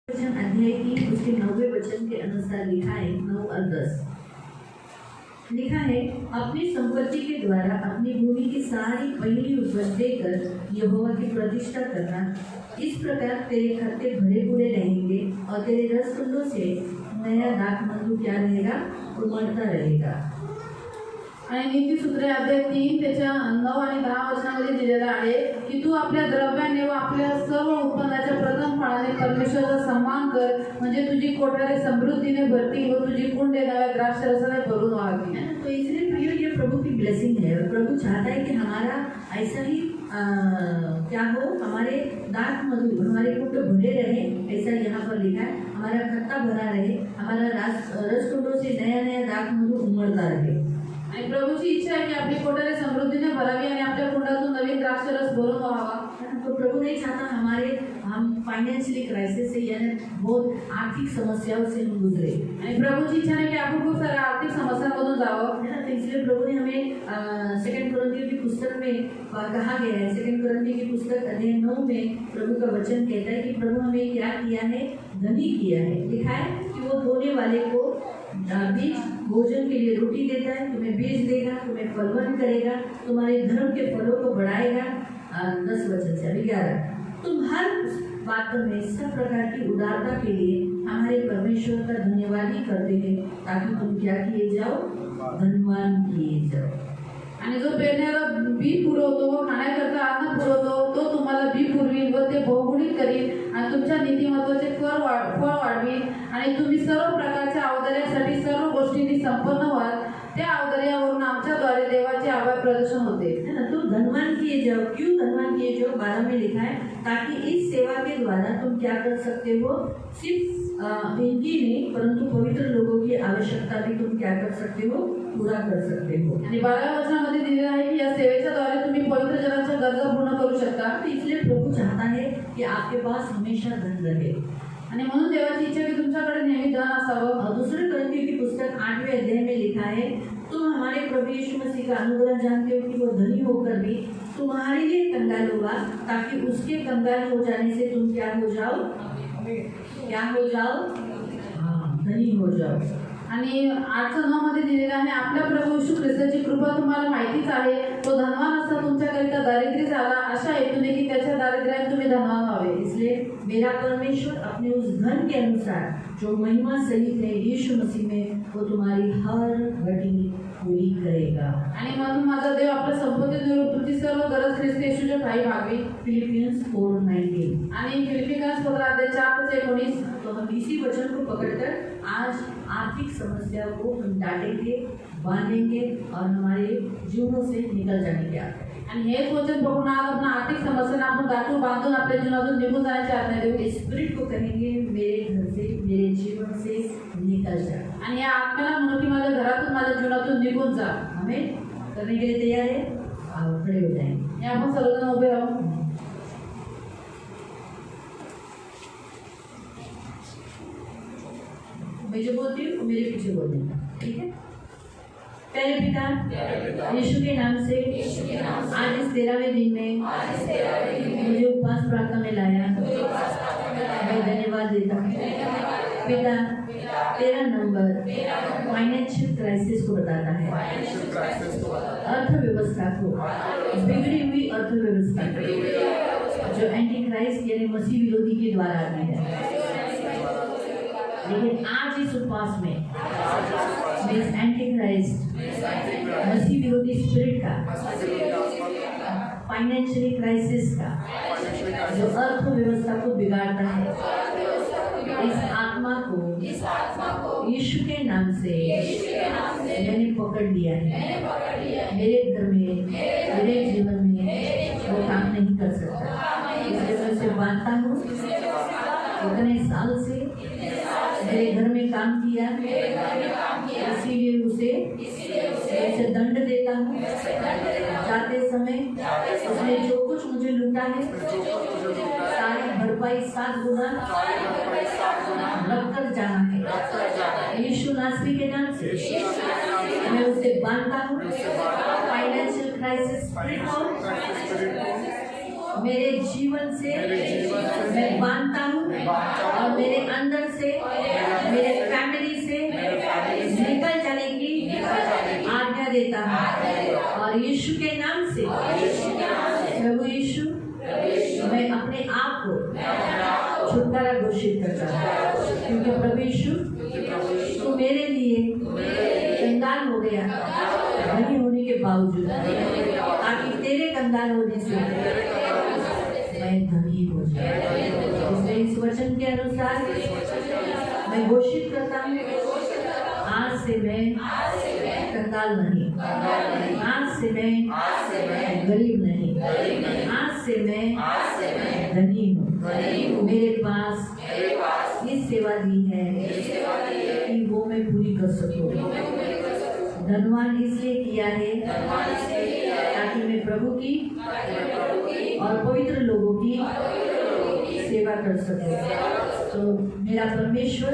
वचन अध्याय 3 उसके 9वें वचन के अनुसार लिखा है, 9 और 10 लिखा है, अपनी संपत्ति के द्वारा अपनी भूमि की सारी पहली उपज देकर यहोवा की प्रतिष्ठा करना। इस प्रकार तेरे खत्ते भरे पूरे रहेंगे और तेरे रसकुंडों से नया दाखमधु क्या रहेगा, उमड़ता रहेगा। आणि नीतिसूत्रे अध्याय 3 त्याच्या 9 आणि 10 वचनामध्ये दिलेला आहे की तू आपल्या द्रव्याने व आपल्या सर्व उत्पन्नाच्या प्रथम फळाने परमेश्वराचा सन्मान कर, म्हणजे तुझी कोठारे समृद्धीने भरतील व तुझी कुंडे नव्या द्राक्षरसाने भरून वाहतील। तो इसलिए प्रिय, ये प्रभु की ब्लेसिंग है और प्रभु चाहता है कि हमारा ऐसा ही क्या हो, हमारे दाख मधु हमारे कुंड भरे रहे। ऐसा यहाँ पर लिखा है, हमारा खत्ता भरा रहे, हमारा रसकुंडों से नया नया दाख मधु उमड़ता रहे। आणि प्रभूची इच्छा आहे की आपली कोठारे समृद्धीने भरावी आणि आपल्या कुंडातून नवीन द्राक्षरस भरून व्हावा। तो प्रभु नहीं चाहता हम फाइनेंशियली क्राइसिस से यानी बहुत आर्थिक समस्याओं से हम गुजरे। आणि प्रभूची इच्छा आहे की आपण खूप साऱ्या आर्थिक समस्यांमधून जावं, है ना। तो इसलिए प्रभु ने हमें 2 कुरिन्थियों की पुस्तक में कहा गया है, 2 कुरिन्थियों की पुस्तक अध्याय 9 में प्रभु का वचन कहता है कि प्रभु हमें क्या किया है, धनी किया है। लिखा है कि वो बोने वाले को बीज भोजन के लिए रोटी देता है, तुम्हें बीज देगा, तुम्हें फलवन करेगा, तुम्हारे धर्म के फलों को बढ़ाएगा। 10 वचन से अभी 11, तुम हर बातों में सब प्रकार की उदारता के लिए हमारे परमेश्वर का धन्यवाद ही करते हैं, ताकि तुम क्या किए जाओ, धनवान किए जाओ। आणि जो पेरण्याला बी पुरवतो व खाण्याकरता अन्न पुरवतो तो तुम्हाला बी पुरवील व ते बहुगुणित करील आणि तुमच्या नीतिमत्वाचे फळ वाढवील आणि तुम्ही सर्व प्रकारच्या औदार्यासाठी सर्व गोष्टींनी संपन्न व्हाल। त्या औदार्यावरून आमच्याद्वारे देवाचे आभार प्रदर्शन होते। है ना। तुम धनवान किए जाओ। क्यों धनवान किए जाओ? 12 में लिखा है, ताकि इस सेवा के द्वारा तुम क्या कर सकते हो, सिर्फ इनकी नहीं परंतु पवित्र लोगों की आवश्यकता भी तुम क्या कर सकते हो, पूरा कर सकते हो। आणि 12 वचनामध्ये दिलेलं आहे की या सेवेच्या द्वारे तुम्ही पवित्र जनांच्या गरजा पूर्ण करू शकता। तो इसलिए प्रभु चाहता है कि आपके पास हमेशा धन रहे आणि म्हणून देवाची इच्छा की तुमच्याकडे नेहमी धन असावं। और 2 कुरिन्थियों की पुस्तक 8वें अध्याय में लिखा है, तुम हमारे प्रभु यीशु मसीह का अनुग्रह जानते हो कि वो धनी होकर भी तुम्हारे लिए कंगाल हुआ, ताकि उसके कंगाल हो जाने से तुम क्या हो जाओ, क्या हो जाओ, हाँ, धनी हो जाओ। आणि 8:9 मध्ये दिलेलं आहे, आपल्या प्रभू येशू ख्रिस्ताची कृपा तुम्हाला माहितीच आहे, तो धनवान असता तुमच्याकरिता दारिद्र्य झाला, अशा हेतूने की त्याच्या दारिद्र्याने तुम्ही धनवान व्हावे। इसलिए मेरा परमेश्वर अपने उस धन के अनुसार जो महिमा सहित है यीशु मसीह में, वो तुम्हारी हर घटी पूरी करेगा। आणि म्हणून माझा देव आपल्या संपत्तीद्वारे तुमची सर्व गरज ख्रिस्त येशूच्या ठाई भागवी। फिलिपियंस 4:19 आणि फिलिपियन्स पत्र अध्याय 4:19। तो हम इसी वचन को पकड़कर आज आर्थिक समस्याओं को हम डांटेंगे, बांधेंगे और हमारे जीवनों से निकल जाने आज्ञा। आणि हेच वचन बघून आज आपण आर्थिक समस्यांना आपण गाठून बांधून आपल्या जीवनातून निघून जाण्याची आज्ञा देऊ। स्पिरिट को कहेंगे, मेरे घर से, मेरे जीवन से निकल जा। आणि या आत्म्याला म्हणू की माझ्या घरातून माझ्या जीवनातून निघून जा। हमें करने के लिए तैयार है? आओ खड़े हो जाएंगे। या आपण सर्वजण उभे राहू। मैं जो बोलती हूँ मेरे पीछे बोल देना, ठीक है। प्यारे पिता, यीशु के नाम से आज इस 13वें दिन में मुझे उपवास प्रार्थना में लाया, मैं धन्यवाद देता हूँ पिता। 13 नंबर फाइनेंशियल क्राइसिस को बताता है, अर्थव्यवस्था को, बिगड़ी हुई अर्थव्यवस्था जो एंटी क्राइस्ट यानी मसीह विरोधी के द्वारा आती है। लेकिन आज इस उपवास में इस एंटी क्राइस्ट मसीह विरोधी स्पिरिट का, फाइनेंशियली क्राइसिस का जो अर्थव्यवस्था को बिगाड़ता है, इस आत्मा को यीशु के नाम से मैंने पकड़ लिया है। मेरे घर में, मेरे जीवन में वो काम नहीं कर सकता। इसलिए मैं उसे बांधता हूँ। इतने साल से मेरे घर में काम किया, इसीलिए उसे दंड देता हूँ। जाते समय उसने जो कुछ मुझे लूटा है, सारी भरपाई 7 गुना रखकर जाना है। यीशु नासरी के नाम से मैं उसे बांधता हूँ। फाइनेंशियल क्राइसिस मेरे जीवन से मैं बांधता हूँ। और मेरे अंदर से, मेरे फैमिली से निकल जाने की आज्ञा देता हूँ। और यीशु के नाम से प्रभु यीशु, मैं अपने आप को छुटकारा घोषित करता हूँ, क्योंकि प्रभु यीशु तू मेरे लिए कंगाल हो गया धनी होने के बावजूद, ताकि तेरे कंगाल होने से मैं धनी हो जाऊं। इसलिए इस वचन के अनुसार मैं घोषित करता हूँ, आज से मैं कंगाल नहीं, आज से मैं गरीब नहीं, आज से मैं धनी हूँ। मेरे पास ये सेवा दी है कि वो मैं पूरी कर सकूँ। धन्यवाद इसलिए किया है ताकि मैं प्रभु की और पवित्र लोगों की सेवा कर सकूं। तो मेरा परमेश्वर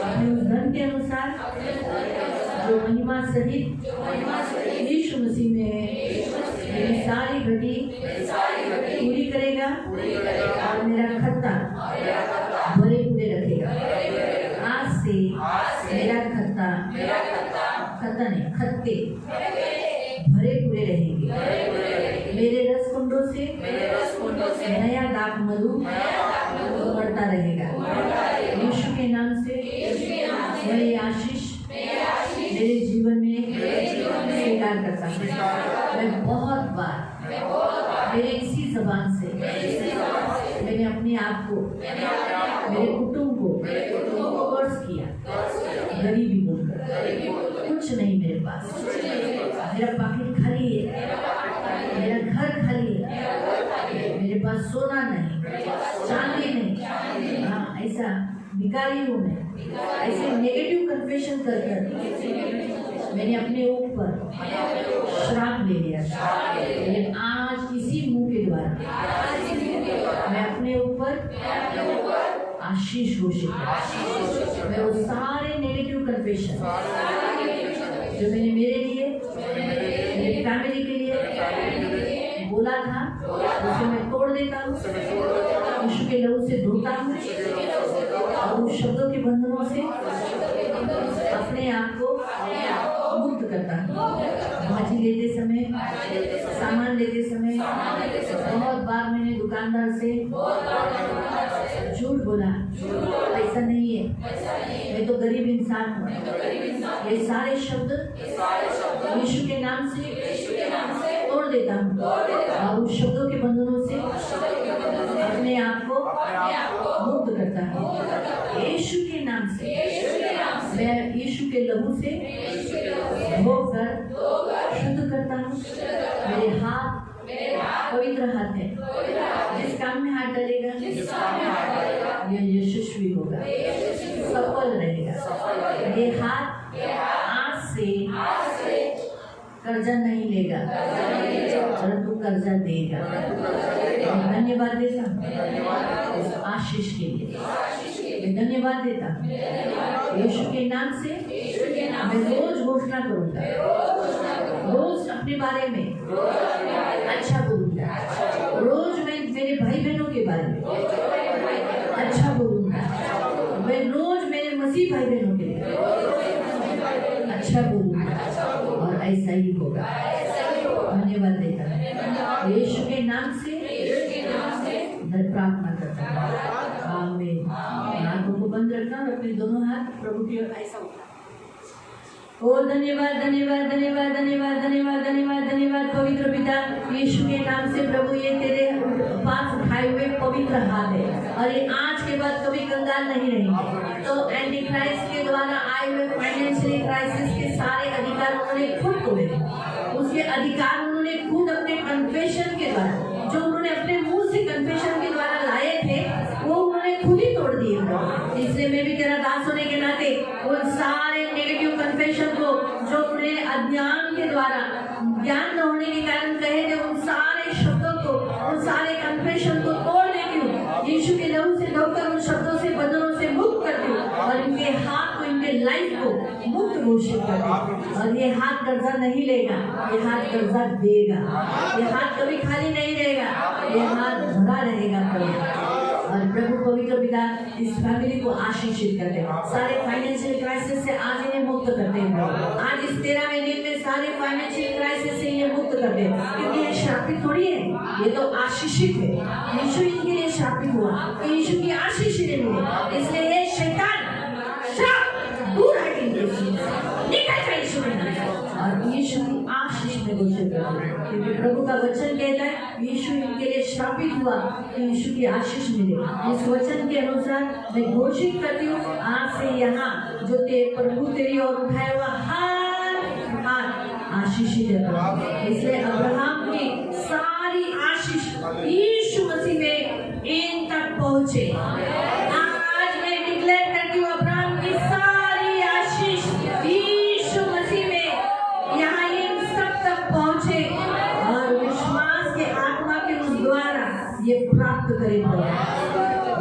अपने उस धन के अनुसार जो महिमा सहित यीशु मसीह में है, मेरी सारी घटी पूरी करेगा और मेरा खत्ता भरे पूरे रखेगा। आज से मेरा खत्ता नहीं, खत्ते भरे पूरे रहेंगे। मेरे रस कुंडों से नया दाख मधु बढ़ता रहेगा। यीशु के नाम से मैं ये आशीष मेरे जीवन में स्वीकार करता हूँ। मैं बहुत बार मेरे इसी जबान से मैंने अपने आप को, मेरे कुटुंब को कर्ज किया, गरीबी बोलकर। कुछ नहीं मेरे पास, मेरा पॉकेट खाली है, मेरा घर खाली है, मेरे पास सोना नहीं, चांदी नहीं। हाँ, ऐसा भिखारी हूँ मैं। ऐसे नेगेटिव कन्फेशन कर मैंने अपने ऊपर श्राप ले लिया। लेकिन आज इसी मुंह के द्वारा मैं अपने ऊपर आशीष घोषित करता। मैं वो सारे नेगेटिव कन्फेशन जो मैंने मेरे लिए, मेरी फैमिली के लिए बोला था, उसे मैं तोड़ देता हूँ, यीशु के लहू से धोता हूँ और उन शब्दों के बंधनों से अपने आप को मुक्त करता हूँ। भाजी लेते समय, सामान लेते समय बहुत बार मैंने दुकानदार से झूठ बोला, ऐसा नहीं है, मैं तो गरीब इंसान हूँ। ये सारे शब्द यीशु के नाम से तोड़ देता हूँ और उन शब्दों के बंधनों से अपने आप को मुक्त करता हूँ। यीशु के नाम से मैं यीशु के लहू से धोकर शुद्ध करता हूँ। मेरे हाथ पवित्र हाथ है। जिस काम में हाथ डालेगा यह यशस्वी होगा, सफल रहेगा। ये हाथ आज से कर्जा नहीं लेगा, परंतु कर्जा देगा। धन्यवाद देता हूँ उस आशीष के लिए, मैं धन्यवाद देता हूँ। यीशु के नाम से मैं रोज घोषणा करूंगा, रोज अपने बारे में अच्छा बोलूंगा, रोज मैं मेरे भाई बहनों के बारे में अच्छा बोलूंगा, मैं रोज मेरे मसीह भाई बहनों के लिए अच्छा बोलूंगा और ऐसा ही होगा। धन्यवाद देता हूँ यीशु के नाम से प्रार्थना करता हूँ। आमीन। आंखों को बंद रखना और अपने दोनों हाथ प्रभु की ओर ऐसा उठा। ओ धन्यवाद धन्यवाद धन्यवाद धन्यवाद धन्यवाद धन्यवाद धन्यवाद पवित्र पिता, यीशु के नाम से प्रभु ये तेरे पास उठाए हुए पवित्र हाथ है और ये आज के बाद कभी कंगाल नहीं रहेंगे। तो एंटी क्राइस्ट के द्वारा आए हुए फाइनेंशियल क्राइसिस के सारे अधिकार उन्होंने खुद तोड़े, उसके अधिकार उन्होंने खुद अपने कन्फेशन के द्वारा, जो उन्होंने अपने मुंह से कन्फेशन के द्वारा लाए थे, वो उन्होंने खुद ही तोड़ दिए। इसलिए मैं भी तेरा दास होने के नाते उन सारे नेगेटिव कन्फेशन को जो उन्हें अज्ञान के द्वारा, ज्ञान न होने के कारण कहे थे, उन सारे शब्दों को, उन सारे कन्फेशन को तोड़ देती हूँ। यीशु के लहू से धोकर उन शब्दों से, बंधनों से मुक्त करती हूँ और इनके हाथ को, इनके लाइफ को मुक्त घोषित करती हूँ। और ये हाथ कर्जा नहीं लेगा, ये हाथ कर्जा देगा, ये हाथ कभी खाली नहीं रहेगा, ये हाथ भरा रहेगा प्रभु। और प्रभु पवित्र पवित्र पिता इस फैमिली को आशीषित करते हैं, सारे फाइनेंशियल क्राइसिस से आज इन्हें मुक्त करते हैं प्रभु। आज इस 13वें दिन में सारे फाइनेंशियल क्राइसिस से इन्हें मुक्त करते हैं, क्योंकि ये श्रापित थोड़ी है, ये तो आशीषित है। यीशु इनके लिए श्रापित हुआ कि यीशु की आशीष इन्हें मिले, इसलिए ये शैतान श्राप दूर हट इनके से, निकल जाए यीशु के नाम से, और यीशु की आशीष में घोषित करते हैं, क्योंकि प्रभु का वचन कहता है यीशु इनके लिए श्रापित हुआ कि यीशु की आशीष मिले। इस वचन के अनुसार मैं घोषित करती हूँ आज से यहाँ जो प्रभु तेरी ओर उठाया हुआ हर हाथ आशीषित है। इसलिए अब्राहम की सारी आशीष यीशु मसीह में इन तक पहुँचे। आज मैं डिक्लेयर करती हूँ अब्राहम की सारी आशीष यीशु मसीह में यहाँ इन सब तक पहुँचे और विश्वास के आत्मा के उस द्वारा ये प्राप्त करेंगे।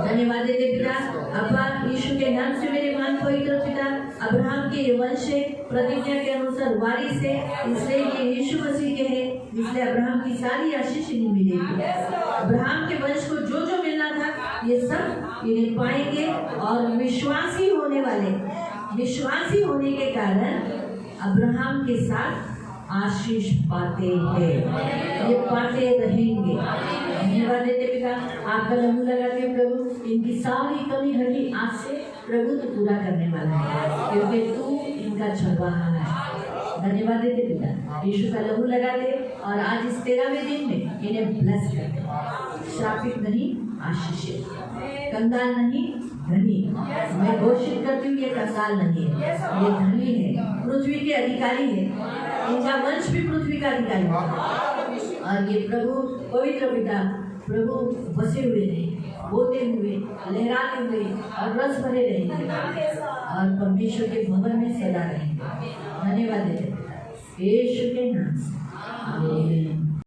धन्यवाद देते पिता अब्बा यीशु के नाम से मेरे महान पवित्र पिता। अब्राहम के वंश से प्रतिज्ञा के अनुसार वारिस है, इसलिए ये यीशु मसीह के है, इसलिए अब्राहम की सारी आशीष इन्हें मिलेगी। अब्राहम के वंश को जो जो मिलना था ये सब इन्हें पाएंगे और विश्वासी होने वाले, विश्वासी होने के कारण अब्राहम के साथ आशीष पाते हैं, ये पाते रहेंगे। धन्यवाद देते पिता आपका लहू लगाते प्रभु, इनकी सारी कमी घटी आज से प्रभु तो पूरा करने वाला है, क्योंकि तू इनका छुड़वाना है। धन्यवाद देते पिता यीशु का लहू लगाते और आज इस 13वें दिन में इन्हें ब्लेस करते, श्रापित नहीं आशीषित, कंगाल नहीं धनी। मैं घोषित करती हूँ ये कंगाल नहीं है, ये धनी है, पृथ्वी के अधिकारी है, इनका वंश भी पृथ्वी का अधिकारी है। और ये प्रभु पवित्र पिता प्रभु बसे हुए रहे, बोते हुए, लहराते हुए और रस भरे रहेंगे और परमेश्वर के भवन में सदा रहेंगे। धन्यवाद देते यीशु के नाम से आमीन।